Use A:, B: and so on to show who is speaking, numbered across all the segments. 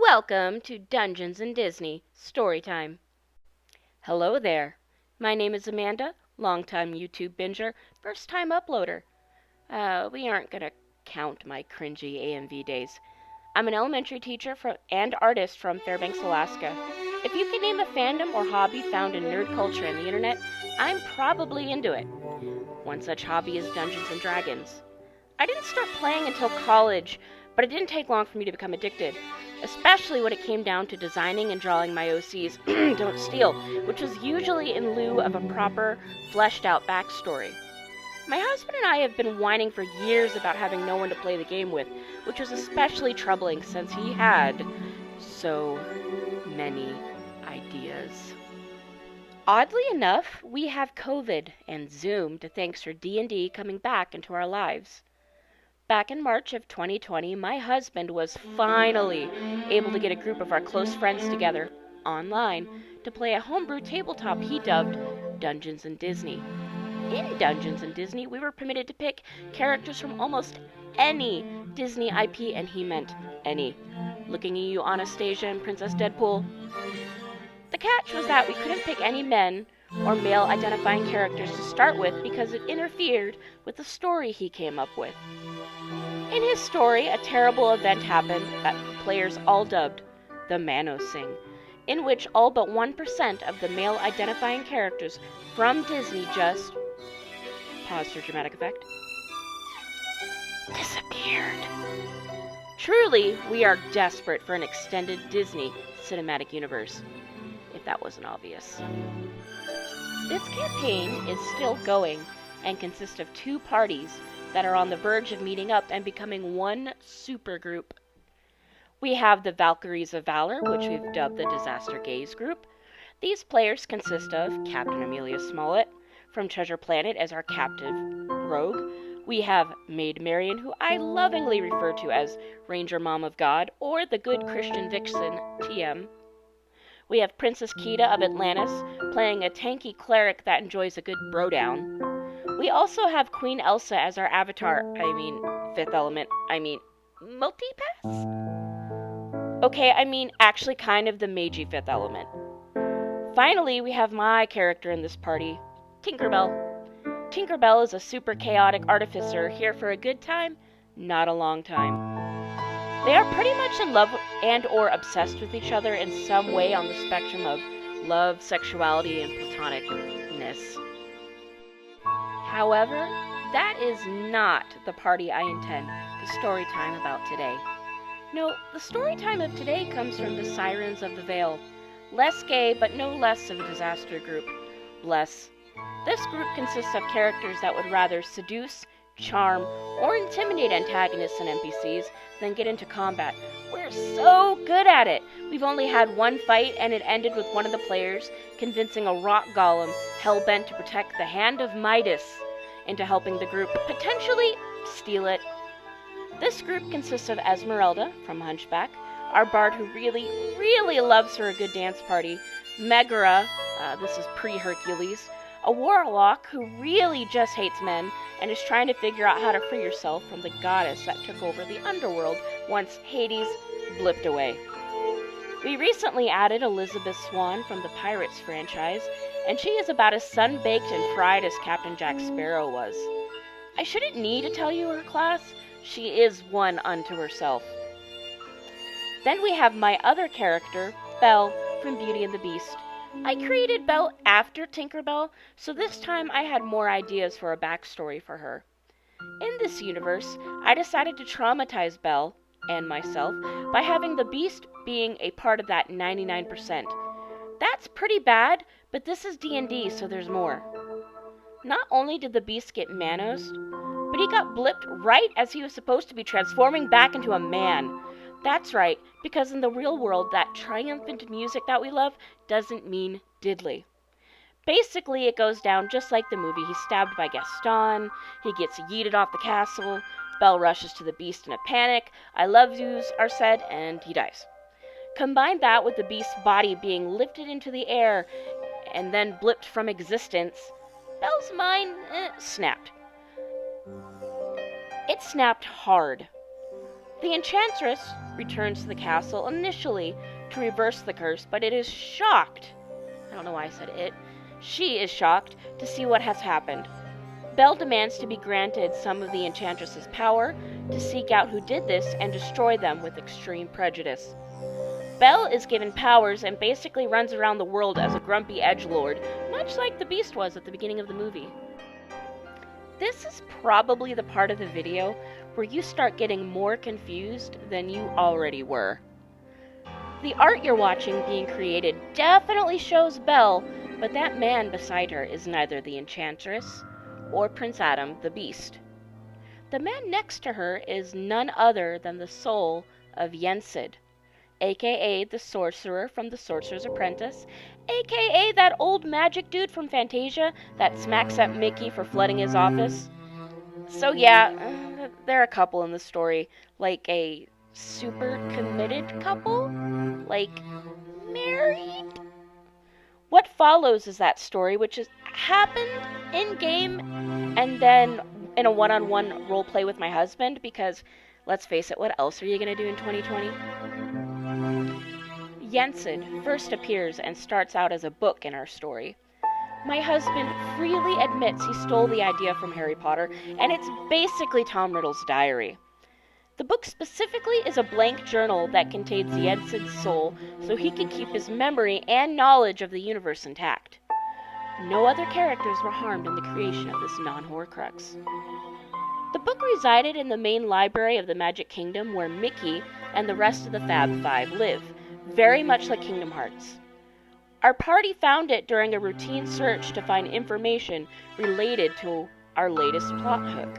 A: Welcome to Dungeons and Disney Storytime. Hello there. My name is Amanda, longtime YouTube binger, first time uploader. We aren't gonna count my cringy AMV days. I'm an elementary teacher and artist from Fairbanks, Alaska. If you could name a fandom or hobby found in nerd culture and the internet, I'm probably into it. One such hobby is Dungeons and Dragons. I didn't start playing until college, but it didn't take long for me to become addicted, especially when it came down to designing and drawing my OC's Don't Steal, which was usually in lieu of a proper, fleshed out backstory. My husband and I have been whining for years about having no one to play the game with, which was especially troubling since he had so many ideas. Oddly enough, we have COVID and Zoom to thanks for D&D coming back into our lives. Back in March of 2020, my husband was finally able to get a group of our close friends together online to play a homebrew tabletop he dubbed Dungeons and Disney. In Dungeons and Disney, we were permitted to pick characters from almost any Disney IP, and he meant any. Looking at you, Anastasia and Princess Deadpool. The catch was that we couldn't pick any men or male identifying characters to start with because it interfered with the story he came up with. In his story, a terrible event happened that players all dubbed the Manosing, in which all but 1% of the male identifying characters from Disney just, pause for dramatic effect, disappeared. Truly, we are desperate for an extended Disney cinematic universe, if that wasn't obvious. This campaign is still going and consists of two parties that are on the verge of meeting up and becoming one supergroup. We have the Valkyries of Valor, which we've dubbed the Disaster Gaze Group. These players consist of Captain Amelia Smollett from Treasure Planet as our captive rogue. We have Maid Marian, who I lovingly refer to as Ranger Mom of God, or the Good Christian Vixen, TM. We have Princess Kida of Atlantis, playing a tanky cleric that enjoys a good bro-down. We also have Queen Elsa as our avatar, Fifth Element, Multipass? Okay, actually kind of the magey Fifth Element. Finally, we have my character in this party, Tinkerbell. Tinkerbell is a super chaotic artificer here for a good time, not a long time. They are pretty much in love and or obsessed with each other in some way on the spectrum of love, sexuality, and platonicness. However, that is not the party I intend the story time about today. No, the story time of today comes from the Sirens of the Veil. Less gay, but no less of a disaster group. Bless. This group consists of characters that would rather seduce, charm, or intimidate antagonists and NPCs than get into combat. We're so good at it! We've only had one fight, and it ended with one of the players convincing a rock golem hell-bent to protect the hand of Midas into helping the group potentially steal it. This group consists of Esmeralda from Hunchback, our bard who really, really loves her a good dance party, Megara, this is pre-Hercules, a warlock who really just hates men and is trying to figure out how to free herself from the goddess that took over the underworld once Hades blipped away. We recently added Elizabeth Swan from the Pirates franchise, and she is about as sun-baked and fried as Captain Jack Sparrow was. I shouldn't need to tell you her class. She is one unto herself. Then we have my other character, Belle, from Beauty and the Beast. I created Belle after Tinkerbell, so this time I had more ideas for a backstory for her. In this universe, I decided to traumatize Belle, and myself, by having the Beast being a part of that 99%. That's pretty bad, but this is D&D, so there's more. Not only did the Beast get manosed, but he got blipped right as he was supposed to be transforming back into a man. That's right, because in the real world, that triumphant music that we love doesn't mean diddly. Basically, it goes down just like the movie. He's stabbed by Gaston, he gets yeeted off the castle, Belle rushes to the Beast in a panic, I love yous are said, and he dies. Combine that with the Beast's body being lifted into the air and then blipped from existence, Belle's mind snapped. It snapped hard. The Enchantress returns to the castle initially to reverse the curse, but it is shocked. I don't know why I said it. She is shocked to see what has happened. Belle demands to be granted some of the Enchantress's power to seek out who did this and destroy them with extreme prejudice. Belle is given powers and basically runs around the world as a grumpy edgelord, much like the Beast was at the beginning of the movie. This is probably the part of the video where you start getting more confused than you already were. The art you're watching being created definitely shows Belle, but that man beside her is neither the Enchantress or Prince Adam, the Beast. The man next to her is none other than the soul of Yensid, aka the sorcerer from The Sorcerer's Apprentice, aka that old magic dude from Fantasia that smacks at Mickey for flooding his office. So yeah, they're a couple in the story, like a super committed couple, like married. What follows is that story, which has happened in-game and then in a one-on-one roleplay with my husband, because, let's face it, what else are you going to do in 2020? Yensid first appears and starts out as a book in our story. My husband freely admits he stole the idea from Harry Potter, and it's basically Tom Riddle's diary. The book specifically is a blank journal that contains Yensid's soul, so he can keep his memory and knowledge of the universe intact. No other characters were harmed in the creation of this non-Horcrux. The book resided in the main library of the Magic Kingdom, where Mickey and the rest of the Fab Five live, very much like Kingdom Hearts. Our party found it during a routine search to find information related to our latest plot hook.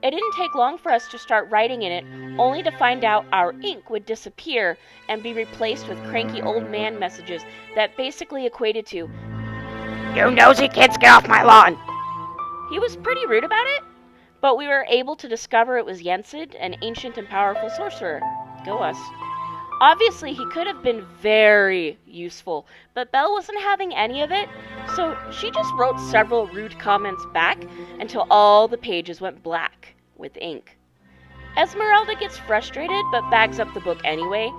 A: It didn't take long for us to start writing in it, only to find out our ink would disappear and be replaced with cranky old man messages that basically equated to, "You nosy kids, get off my lawn!" He was pretty rude about it, but we were able to discover it was Yensid, an ancient and powerful sorcerer. Go us. Obviously, he could have been very useful, but Belle wasn't having any of it, so she just wrote several rude comments back until all the pages went black with ink. Esmeralda gets frustrated, but bags up the book anyway,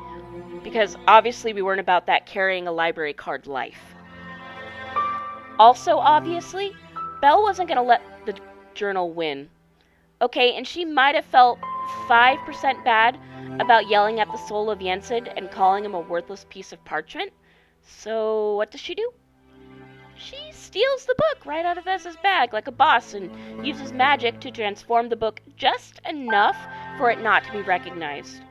A: because obviously we weren't about that carrying a library card life. Also, obviously, Belle wasn't going to let the journal win. Okay, and she might have felt 5% bad about yelling at the soul of Yensid and calling him a worthless piece of parchment. So what does she do? She steals the book right out of Ez's bag like a boss and uses magic to transform the book just enough for it not to be recognized.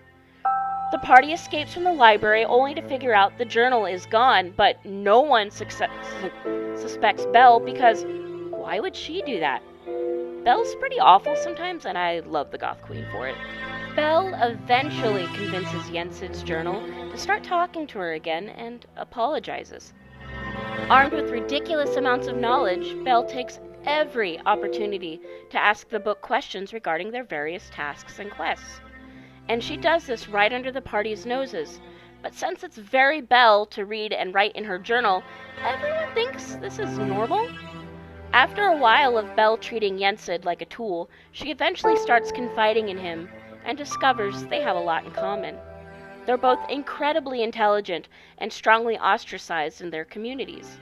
A: The party escapes from the library only to figure out the journal is gone, but no one suspects Belle, because why would she do that? Belle's pretty awful sometimes, and I love the Goth Queen for it. Belle eventually convinces Yensid's journal to start talking to her again and apologizes. Armed with ridiculous amounts of knowledge, Belle takes every opportunity to ask the book questions regarding their various tasks and quests. And she does this right under the party's noses. But since it's very Belle to read and write in her journal, everyone thinks this is normal. After a while of Belle treating Yensid like a tool, she eventually starts confiding in him and discovers they have a lot in common. They're both incredibly intelligent and strongly ostracized in their communities.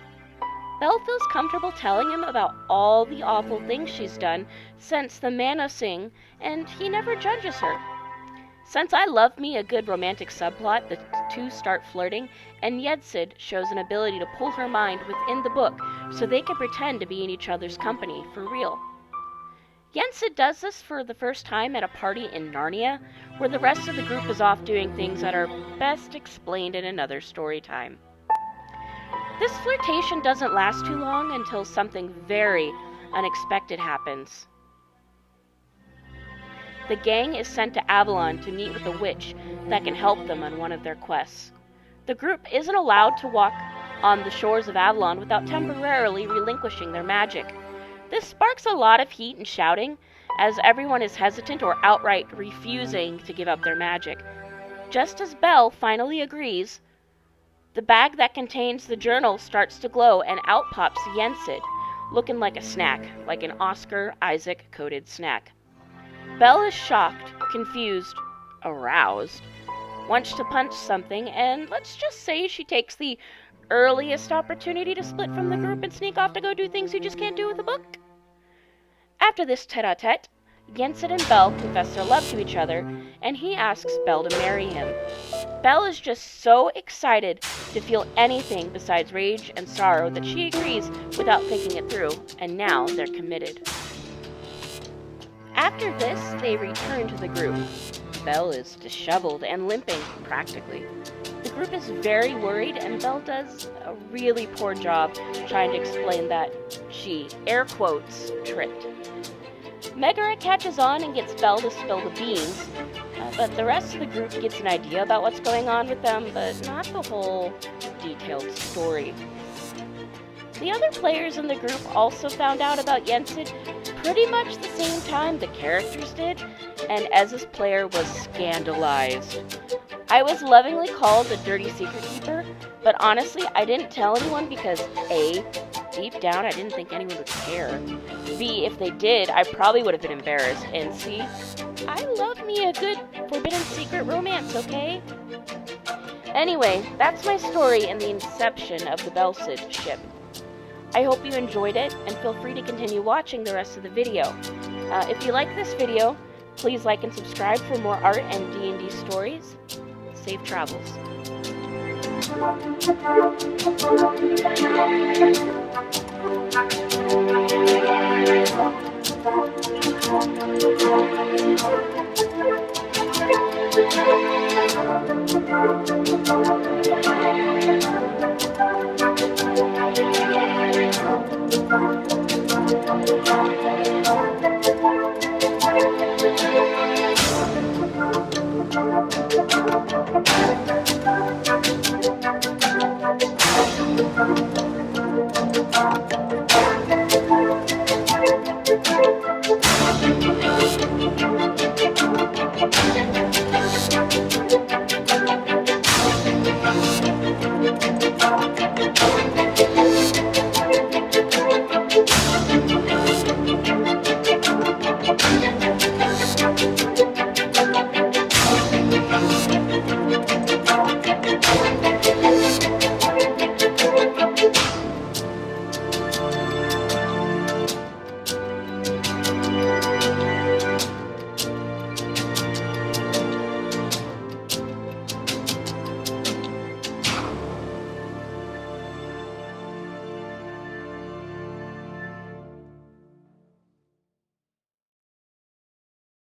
A: Belle feels comfortable telling him about all the awful things she's done since the Manosing, and he never judges her. Since I love me a good romantic subplot, the two start flirting, and Yensid shows an ability to pull her mind within the book so they can pretend to be in each other's company for real. Yensid does this for the first time at a party in Narnia, where the rest of the group is off doing things that are best explained in another story time. This flirtation doesn't last too long until something very unexpected happens. The gang is sent to Avalon to meet with a witch that can help them on one of their quests. The group isn't allowed to walk on the shores of Avalon without temporarily relinquishing their magic. This sparks a lot of heat and shouting, as everyone is hesitant or outright refusing to give up their magic. Just as Belle finally agrees, the bag that contains the journal starts to glow and out pops Yensid, looking like a snack, like an Oscar Isaac coated snack. Belle is shocked, confused, aroused, wants to punch something, and let's just say she takes the earliest opportunity to split from the group and sneak off to go do things you just can't do with a book. After this tete-a-tete, Yensid and Belle confess their love to each other, and he asks Belle to marry him. Belle is just so excited to feel anything besides rage and sorrow that she agrees without thinking it through, and now they're committed. After this, they return to the group. Belle is disheveled and limping, practically. The group is very worried, and Belle does a really poor job trying to explain that she, air quotes, tripped. Megara catches on and gets Belle to spill the beans, but the rest of the group gets an idea about what's going on with them, but not the whole detailed story. The other players in the group also found out about Yensid pretty much the same time the characters did, and Ez's player was scandalized. I was lovingly called a dirty secret keeper, but honestly, I didn't tell anyone because A, deep down, I didn't think anyone would care. B, if they did, I probably would have been embarrassed. And C, I love me a good forbidden secret romance, okay? Anyway, that's my story and the inception of the Bellesid ship. I hope you enjoyed it, and feel free to continue watching the rest of the video. If you like this video, please like and subscribe for more art and D&D stories. Safe travels.